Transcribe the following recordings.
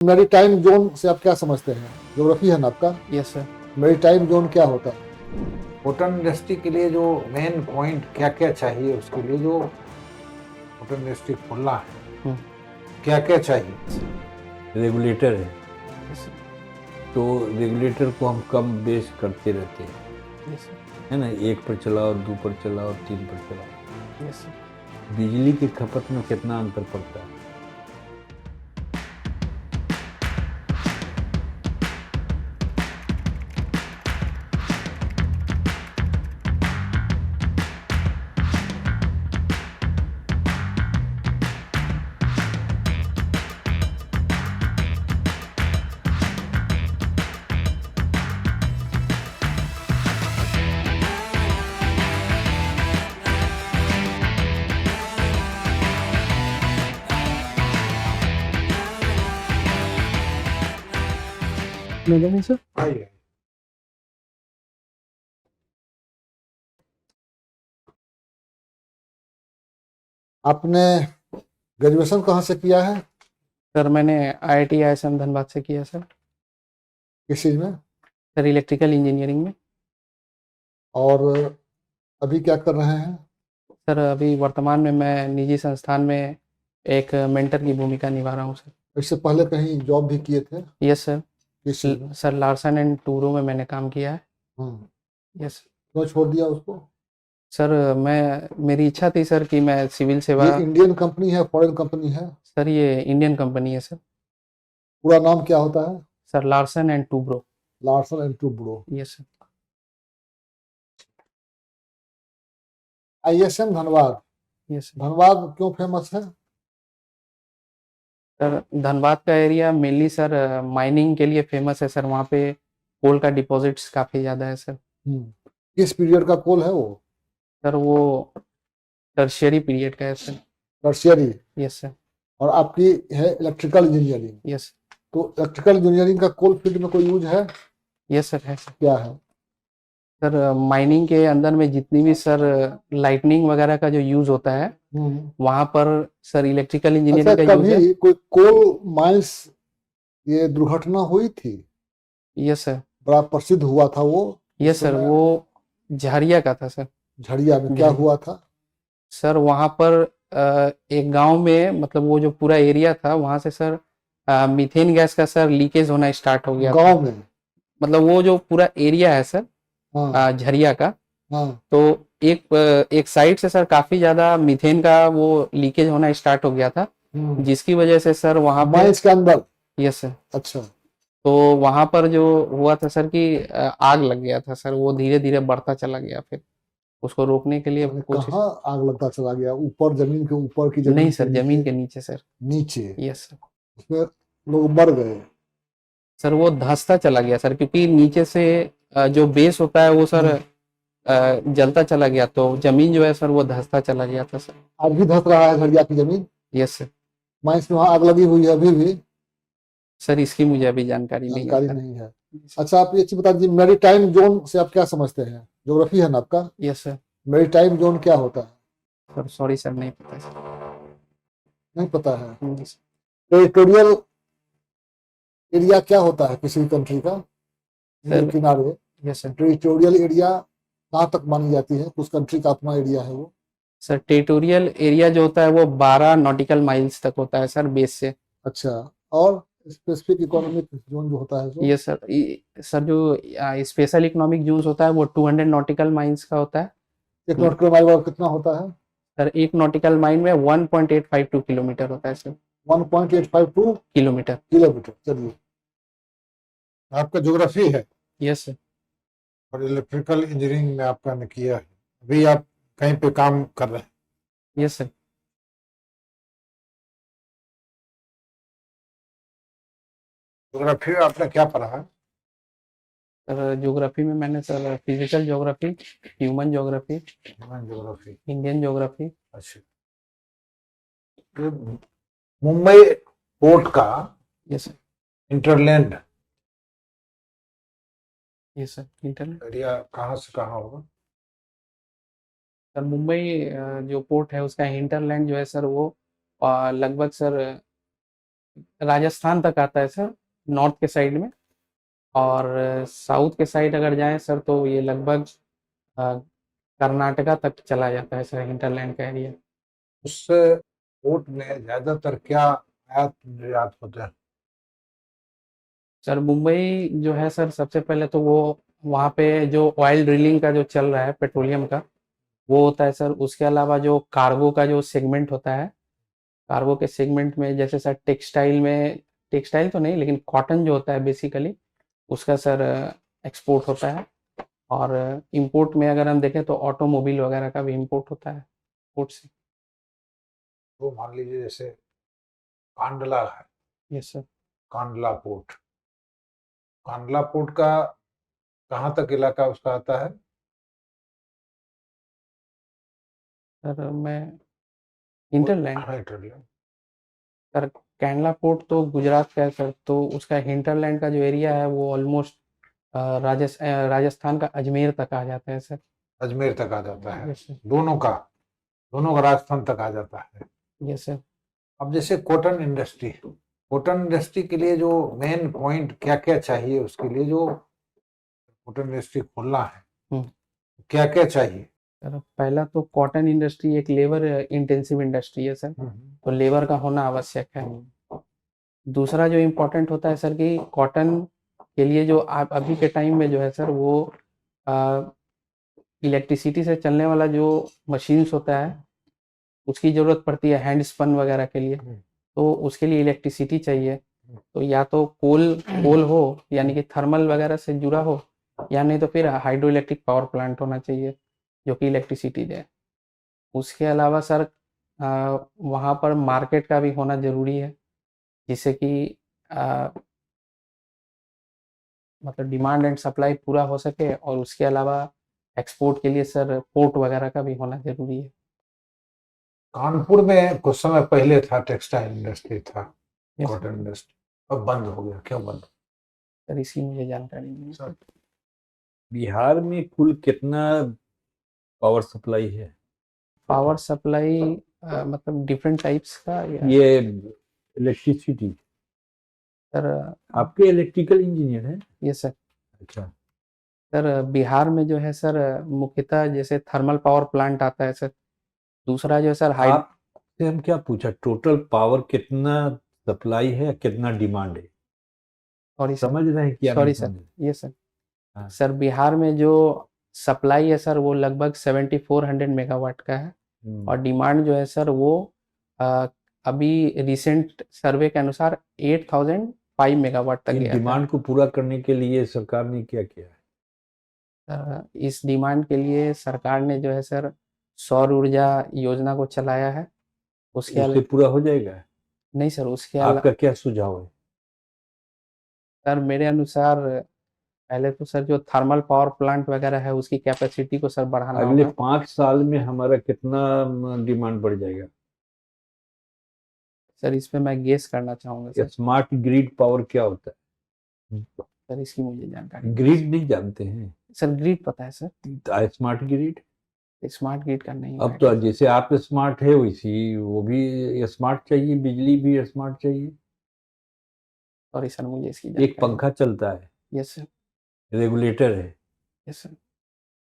Maritime zone से आप क्या समझते हैं? ज्योग्राफी है ना आपका। Yes sir. मैरीटाइम जोन क्या होता है? होटल इंडस्ट्री के लिए जो मेन पॉइंट क्या क्या चाहिए, उसके लिए जो होटल इंडस्ट्री खोलना है क्या क्या चाहिए? रेगुलेटर है, यस सर। तो रेगुलेटर को हम कम बेस करते रहते हैं, यस सर। है ना। 1 पर चलाओ, 2 पर चलाओ, 3 पर चलाओ। Yes sir. बिजली की खपत में कितना अंतर पड़ता है? नहीं सर। आइए। आपने ग्रेजुएशन कहाँ से किया है? सर मैंने IIT ISM धनबाद से किया सर। किस चीज़ में? सर इलेक्ट्रिकल इंजीनियरिंग में। और अभी क्या कर रहे हैं? सर अभी वर्तमान में मैं निजी संस्थान में एक मेंटर की भूमिका निभा रहा हूँ सर। इससे पहले कहीं जॉब भी किए थे? Yes sir. किस चीज़ में? सर लार्सन एंड टूरो में मैंने काम किया है। हम्म। यस। क्यों छोड़ दिया उसको? सर मेरी इच्छा थी सर कि मैं सिविल सेवा। ये इंडियन कंपनी है, फॉरेन कंपनी है? सर ये इंडियन कंपनी है सर। पूरा नाम क्या होता है? Sir Larsen and Toubro. Larsen and Toubro. Yes sir. ISM Dhanbad. Yes sir. Dhanbad क्यों फेमस है? सर धनबाद का एरिया मेनली सर माइनिंग के लिए फेमस है सर। वहाँ पे कोल का डिपॉजिट्स काफ़ी ज़्यादा है सर। किस पीरियड का कोल है वो? सर वो टर्शियरी पीरियड का है सर। टर्शियरी। Yes sir. और आपकी है इलेक्ट्रिकल इंजीनियरिंग। यस। तो इलेक्ट्रिकल इंजीनियरिंग का कोल फील्ड में कोई यूज है? यस सर है सर। क्या है? सर माइनिंग के अंदर में जितनी भी सर लाइटनिंग वगैरह का जो यूज होता है वहाँ पर सर इलेक्ट्रिकल अच्छा, इंजीनियरिंग का यूज है। कभी कोई कोल माइंस ये दुर्घटना हुई थी? Yes sir. बड़ा प्रसिद्ध हुआ था वो। Yes sir. वो झरिया का था सर। झड़िया में क्या हुआ था? सर वहाँ पर एक गांव में मतलब वो जो पूरा एरिया था वहाँ से सर मीथेन गैस का सर लीकेज होना स्टार्ट हो गया था। गांव में? मतलब वो जो पूरा एरिया है सर हाँ झरिया का, हाँ। तो एक साइड से सर काफी ज्यादा मीथेन का वो लीकेज होना स्टार्ट हो गया था, जिसकी वजह से सर वहाँ पे माइंस के अंदर? Yes sir. अच्छा। तो वहाँ पर जो हुआ था सर कि आग लग गया था सर। वो धीरे धीरे बढ़ता चला गया। फिर उसको रोकने के लिए कोशिश। कहाँ आग लगता चला गया? ऊपर, जमीन के ऊपर की नहीं जमीन सर, जमीन के नीचे सर। नीचे? Yes sir. उसमें लोग मर गए? सर वो धंसता चला गया सर, क्योंकि नीचे से जो बेस होता है वो सर जलता चला गया, तो जमीन जो है सर वो धंसता चला गया था सर। आज भी धंस रहा है झड़िया की जमीन? Yes sir. माइंस में वहाँ आग लगी हुई है अभी भी? सर इसकी मुझे अभी जानकारी नहीं है जानकारी सर। नहीं है। अच्छा, आप ये चीज बता दीजिए, मैरीटाइम जोन से आप क्या समझते हैं? ज्योग्राफी है ना आपका। Yes sir. मैरीटाइम जोन क्या होता है? सर सॉरी सर, नहीं पता सर। नहीं पता है? नहीं सर। टेरिटोरियल एरिया क्या होता है किसी कंट्री का? सर किनारे। Yes sir. टेरिटोरियल एरिया कहाँ तक मानी जाती है? कुछ कंट्री का अपना एरिया है वो। सर टेरिटोरियल एरिया जो होता है वो 12 नॉटिकल माइल्स तक होता है सर बेस से। अच्छा। और स्पेसिफिक इकोनॉमिक जोन जो होता है यस सर। सर जो स्पेशल इकोनॉमिक जोन होता है वो 200 नॉटिकल माइल्स का होता है। एक नॉटिकल माइल बराबर कितना होता है? सर एक नॉटिकल माइल में 1.852 किलोमीटर होता है सर। 1.852 किलोमीटर। किलोमीटर। चलिए, आपका ज्योग्राफी है यस सर। और इलेक्ट्रिकल इंजीनियरिंग में आपका ने किया है, अभी आप कहीं पे काम कर रहे हैं? Yes sir. ज्योग्राफी में आपने क्या पढ़ा है? सर ज्योग्राफी में मैंने sir physical geography, human geography, human geography. Indian geography. अच्छा। ये मुंबई पोर्ट का yes sir. Hinterland yes sir. Internet. Area कहाँ से कहाँ होगा? सर मुंबई जो पोर्ट है उसका हिंटरलैंड जो है सर वो लगभग सर राजस्थान तक आता है सर, नॉर्थ के साइड में। और साउथ के साइड अगर जाएं सर तो ये लगभग अ, कर्नाटका तक चला जाता है सर, हिंटरलैंड का एरिया। उस पोर्ट में ज्यादातर क्या आयात निर्यात होता है? सर मुंबई जो है सर, सबसे पहले तो वो वहाँ पे जो ऑयल ड्रिलिंग का जो चल रहा है, पेट्रोलियम का, वो होता है सर। उसके अलावा जो कार्गो का जो सेगमेंट होता है, कार्गो के सेगमेंट में जैसे सर टेक्सटाइल में, टेक्सटाइल तो नहीं लेकिन कॉटन जो होता है बेसिकली, उसका सर एक्सपोर्ट होता है। और इंपोर्ट में अगर हम देखें तो ऑटोमोबाइल वगैरह का भी इंपोर्ट होता है पोर्ट से। तो मान लीजिए जैसे कांडला है, yes sir. Kandla port, Kandla port का कहाँ तक इलाका उसका आता है? सर मैं hinterland, hinterland. Sir candela port तो गुजरात का है सर, तो उसका हिंटरलैंड का जो एरिया है वो ऑलमोस्ट राजस्थान का अजमेर तक आ जाता है सर। अजमेर तक आ जाता है। Yes sir. दोनों का राजस्थान तक आ जाता है। Yes sir. अब जैसे कॉटन इंडस्ट्री, कॉटन इंडस्ट्री के लिए जो मेन पॉइंट क्या क्या चाहिए, उसके लिए जो कॉटन इंडस्ट्री खोलना है क्या क्या चाहिए? सर पहला तो कॉटन इंडस्ट्री एक लेबर इंटेंसिव इंडस्ट्री है सर, तो लेबर का होना आवश्यक है। दूसरा जो इम्पोर्टेंट होता है सर कि कॉटन के लिए जो आप अभी के टाइम में जो है सर, वो इलेक्ट्रिसिटी से चलने वाला जो मशीन्स होता है उसकी ज़रूरत पड़ती है, हैंड स्पन वगैरह के लिए, तो उसके लिए इलेक्ट्रिसिटी चाहिए। तो या तो कोल हो, यानी कि थर्मल वगैरह से जुड़ा हो, या नहीं तो फिर हाइड्रो इलेक्ट्रिक पावर प्लांट होना चाहिए जो कि इलेक्ट्रिसिटी दे। उसके अलावा सर वहाँ पर मार्केट का भी होना ज़रूरी है, जिससे कि मतलब डिमांड एंड सप्लाई पूरा हो सके। और उसके अलावा एक्सपोर्ट के लिए सर पोर्ट वगैरह का भी होना ज़रूरी है। कानपुर में कुछ समय पहले था, टेक्सटाइल इंडस्ट्री था, Yes, कॉटन इंडस्ट्री, अब बंद हो गया। क्यों बंद? सर इसकी मुझे जानकारी नहीं है। सर बिहार में कुल कितना पावर सप्लाई है? पावर सप्लाई मतलब डिफरेंट टाइप्स का या ये इलेक्ट्रिसिटी, सर? आपके इलेक्ट्रिकल इंजीनियर हैं? ये सर, अच्छा। सर बिहार में जो है सर मुख्यतः जैसे थर्मल पावर प्लांट आता है सर। दूसरा जो है सर आपसे हम क्या पूछा, टोटल पावर कितना सप्लाई है, कितना डिमांड है? सॉरी सर, समझ रहे हैं क्या? सॉरी नहीं सर, समझे? ये सर। हाँ। सर बिहार में जो सप्लाई है सर वो लगभग 7400 मेगावाट का है। और डिमांड जो है सर वो अभी रिसेंट सर्वे के अनुसार 8005 मेगावाट तक इन गया था। डिमांड को पूरा करने के लिए सरकार ने क्या किया है? इस डिमांड के लिए सरकार ने जो है सर सौर ऊर्जा योजना को चलाया है। उसके उससे पूरा हो जाएगा? नहीं सर, उसके अलावा आपका क्या सुझाव है? सर मेरे अनुसार पहले तो सर जो थर्मल पावर प्लांट वगैरह है उसकी कैपेसिटी को सर बढ़ाना अगले होगा। 5 साल में हमारा कितना डिमांड बढ़ जाएगा? सर इस पे मैं गेस करना चाहूंगा सर। स्मार्ट ग्रिड पावर क्या होता है? सर इसकी मुझे जानकारी नहीं। ग्रिड नहीं जानते हैं? सर ग्रिड पता है sir, smart grid, smart grid का नहीं अब है। तो जैसे आप स्मार्ट है वैसी वो भी स्मार्ट चाहिए, बिजली भी स्मार्ट चाहिए। सॉरी सर, मुझे इसकी एक जानकारी पंखा चलता है, यस सर, रेगुलेटर है, यस सर,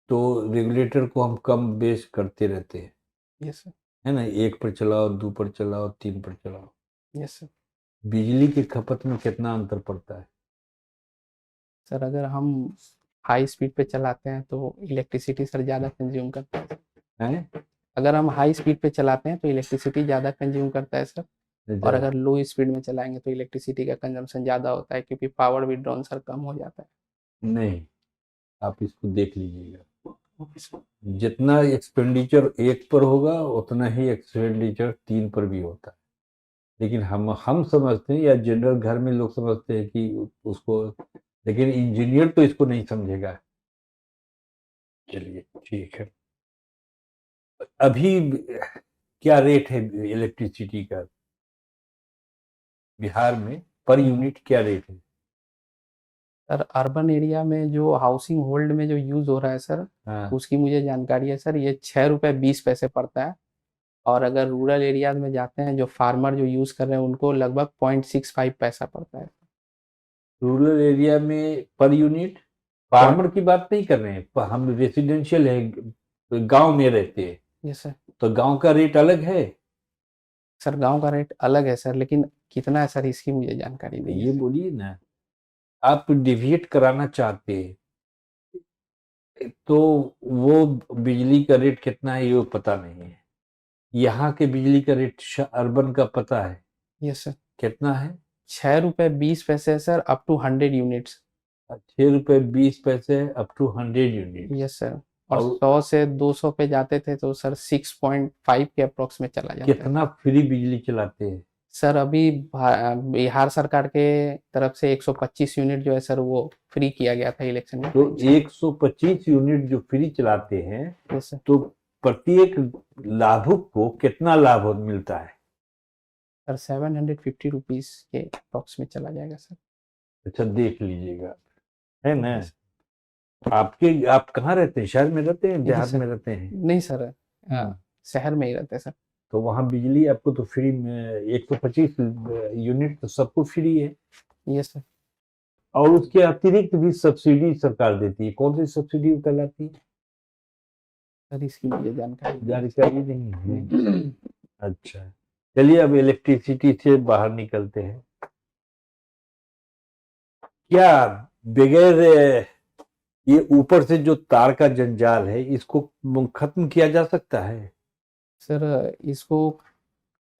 तो रेगुलेटर को हम कम बेस करते रहते हैं, यस सर, है ना? 1 पर चलाओ, 2 पर चलाओ, 3 पर चलाओ। Yes sir. बिजली की खपत में कितना अंतर पड़ता है? सर अगर हम हाई स्पीड पे चलाते हैं तो इलेक्ट्रिसिटी सर ज़्यादा कंज्यूम करता है। हैं? अगर हम हाई स्पीड पे चलाते हैं तो इलेक्ट्रिसिटी ज़्यादा कंज्यूम करता है सर। और अगर लो स्पीड में चलाएंगे तो इलेक्ट्रिसिटी का कंजम्पशन ज़्यादा होता है, क्योंकि पावर विड्रॉन सर कम हो जाता है। नहीं, आप इसको देख लीजिएगा, ओके सर। जितना एक्सपेंडिचर 1 पर होगा उतना ही एक्सपेंडिचर 3 पर भी होता है। लेकिन हम समझते हैं, या जनरल घर में लोग समझते हैं कि उसको, लेकिन इंजीनियर तो इसको नहीं समझेगा। चलिए ठीक है। अभी क्या रेट है इलेक्ट्रिसिटी का बिहार में, पर यूनिट क्या रेट है? सर अर्बन एरिया में जो हाउसिंग होल्ड में जो यूज़ हो रहा है सर, हाँ। उसकी मुझे जानकारी है सर, ये 6 रुपये 20 पैसे पड़ता है। और अगर रूरल एरिया में जाते हैं जो फार्मर जो यूज कर रहे हैं उनको लगभग 0.65 पैसा पड़ता है। रूरल एरिया में पर यूनिट, फार्मर की बात नहीं कर रहे हैं, हम रेसिडेंशियल है, गांव में रहते हैं, यस सर। तो गांव का रेट अलग है। सर गांव का रेट अलग है सर, लेकिन कितना है सर इसकी मुझे जानकारी नहीं ये है। बोलिए ना, आप डिविएट कराना चाहते हैं तो वो बिजली का रेट कितना है ये पता नहीं है। यहाँ के बिजली का रेट अर्बन का पता है यस सर। कितना है? 6 रुपए 20 पैसे सर, अप टू 100 यूनिट्स। 6 रुपए 20 पैसे up to 100 unit. Yes sir. और और 100 से 200 पे जाते थे तो सर 6.5 के अप्रोक्स में चला जाता है। कितना फ्री बिजली चलाते हैं? सर अभी बिहार सरकार के तरफ से 125 यूनिट जो है सर वो फ्री किया गया था इलेक्शन में। तो 125 यूनिट जो फ्री चलाते हैं, यस सर। तो प्रत्येक लाभुक को कितना लाभ मिलता है? सर 750 रुपीज के अप्रोक्स में चला जाएगा सर। अच्छा देख लीजिएगा, है ना। आप कहाँ रहते हैं? शहर में रहते हैं, देहात में रहते हैं? नहीं सर, शहर में ही रहते हैं सर। तो वहाँ बिजली आपको तो फ्री में 125 यूनिट तो सबको फ्री है। Yes sir. और उसके अतिरिक्त भी सब्सिडी सरकार देती है। कौन सी सब्सिडी कहलाती है? सर इसकी मुझे जानकारी नहीं है। अच्छा चलिए, अब इलेक्ट्रिसिटी से बाहर निकलते हैं। क्या बगैर ये ऊपर से जो तार का जंजाल है इसको खत्म किया जा सकता है? सर इसको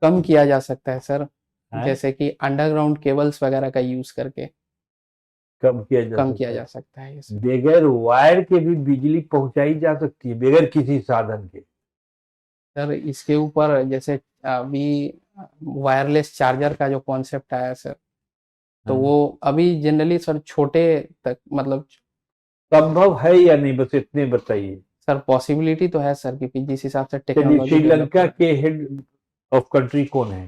कम किया जा सकता है सर, है? जैसे कि अंडरग्राउंड केबल्स वगैरह का यूज करके कम किया जा सकता है। यस बगैर वायर के भी बिजली पहुंचाई जा सकती है, बगैर किसी साधन के। सर इसके ऊपर जैसे अभी वायरलेस चार्जर का जो कॉन्सेप्ट आया सर, तो हाँ। वो अभी जनरली सर छोटे तक मतलब संभव है या नहीं, बस इतने बताइए। सर पॉसिबिलिटी तो है सर, क्योंकि जिस हिसाब से चलिए, टेक्नोलॉजी श्रीलंका के हेड ऑफ कंट्री कौन है?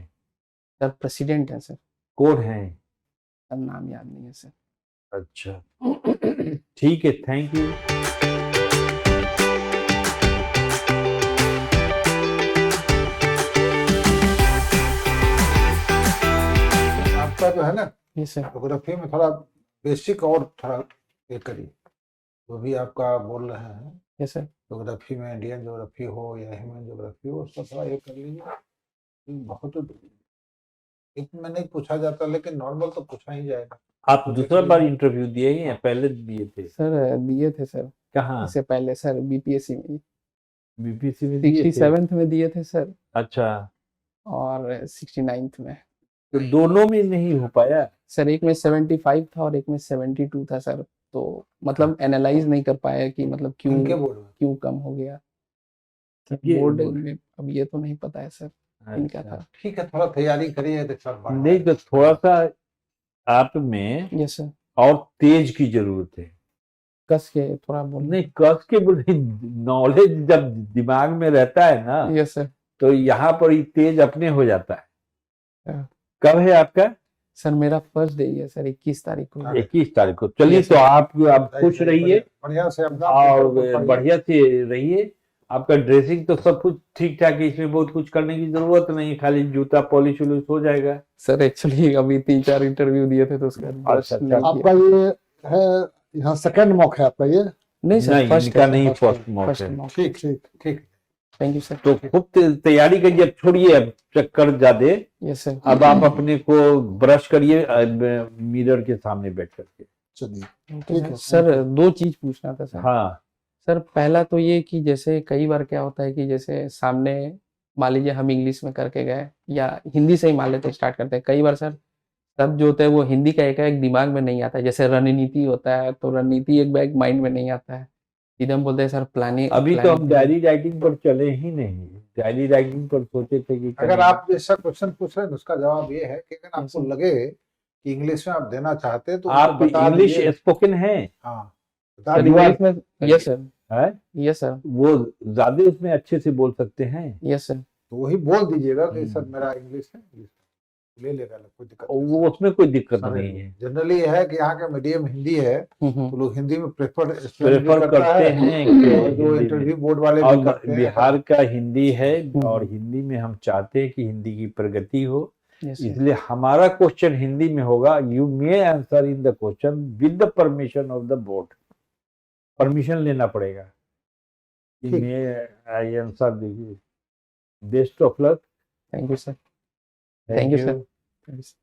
सर प्रेसिडेंट है सर। कौन है? सर नाम याद नहीं है सर। अच्छा ठीक है, थैंक यू। आपका जो है ना यस सर। ज्योग्राफी में थोड़ा बेसिक और थोड़ा ये करिए, जो भी आपका बोल रहे हैं यस सर। ज्योग्राफी में, इंडियन ज्योग्राफी हो या ह्यूमन ज्योग्राफी हो, उसका थोड़ा ये कर लीजिए। बहुत में नहीं पूछा जाता, लेकिन नॉर्मल तो पूछा ही जाएगा। आप दूसरा बार इंटरव्यू दिए हैं या पहले दिए थे? सर दिए थे सर। कहाँ? इससे पहले सर बीपीएससी में, बीपीएससी में दिए थे? 67th में दिए थे सर, अच्छा, और 69th में। तो दोनों में नहीं हो पाया? सर एक में 75 था और एक में 72 था सर, तो मतलब एनालाइज नहीं कर पाया कि मतलब इनके बोर्ड में क्यों कम हो गया। ये बोर्ड में अब ये तो नहीं पता है सर इनका था। ठीक है, थोड़ा तैयारी करिए तो सब बढ़ नहीं, तो थोड़ा सा आप में यस सर। और तेज की जरूरत है। कस के थोड़ा बोल। नहीं, कस के बोले, नॉलेज जब दिमाग में रहता है ना, यस सर। तो यहाँ पर ही तेज अपने हो जाता है। हाँ। कब है आपका? सर मेरा फर्स्ट डे है सर, 21 तारीख को। 21 तारीख को। चलिए, Yes, तो sir. आप खुश रहिए बढ़िया से अपना और बढ़िया से रहिए। आपका ड्रेसिंग तो सब कुछ ठीक ठाक है, इसमें बहुत कुछ करने की जरूरत नहीं, खाली जूता पॉलिश वॉलिश हो जाएगा। सर एक्चुअली अभी 3-4 इंटरव्यू दिए थे तो उसका अच्छा, नहीं किया। आपका ये है यहाँ सेकंड मॉक है आपका ये? नहीं सर, नहीं, फर्स्ट इनका है, नहीं, first फर्स्ट मॉक फर्स्ट है। मॉक। ठीक ठीक ठीक। Thank you sir. तो खूब तैयारी करिए, अब छोड़िए अब चक्कर ज्यादा। Yes sir. अब आप अपने को ब्रश करिए मिरर के सामने बैठ करके। चलिए ठीक है सर। 2 चीज पूछना था सर। हाँ, सर पहला तो ये कि जैसे कई बार क्या होता है कि जैसे सामने मान लीजिए हम इंग्लिश में करके गए या हिंदी से ही मान लेते स्टार्ट करते हैं, कई बार सर शब्द जो होता है वो हिंदी का एक दिमाग में नहीं आता है। जैसे रणनीति होता है तो रणनीति एक बैग माइंड में नहीं आता है, सीधे हम बोलते हैं सर प्लानिंग। अभी तो हम डायरी राइटिंग पर चले ही नहीं। डायरी राइटिंग पर सोचे थे कि अगर आप जैसा क्वेश्चन पूछ रहे हैं उसका जवाब ये है कि अगर आपको sir. लगे कि इंग्लिश में आप देना चाहते हैं तो आप उनको बता इंग्लिश दीजिए। स्पोकन है? हाँ, बता सर दीजिए। इंग्लिश में यस सर। है? Yes sir. वो ज्यादा उसमें अच्छे से बोल सकते हैं। Yes sir. तो वही बोल दीजिएगा कि सर मेरा इंग्लिश है। ले लेगा, कोई दिक्कत और नहीं। वो उसमें कोई दिक्कत नहीं है। जनरली है कि यहाँ का मीडियम हिंदी है, तो लोग हिंदी में प्रेफर करते हैं कि और जो हिंदी में। इंटरव्यू बोर्ड वाले भी और करते हैं। बिहार का हिंदी है और हम्म। हिंदी में हम चाहते हैं कि हिंदी की प्रगति हो, Yes, sir. इसलिए हमारा क्वेश्चन हिंदी में होगा। You may answer in the question with the permission of the board, permission लेना पड़ेगा। ठीक। May I answer the best of luck. Thank you, sir. Thank Thank you, you. sir. Thank you, sir.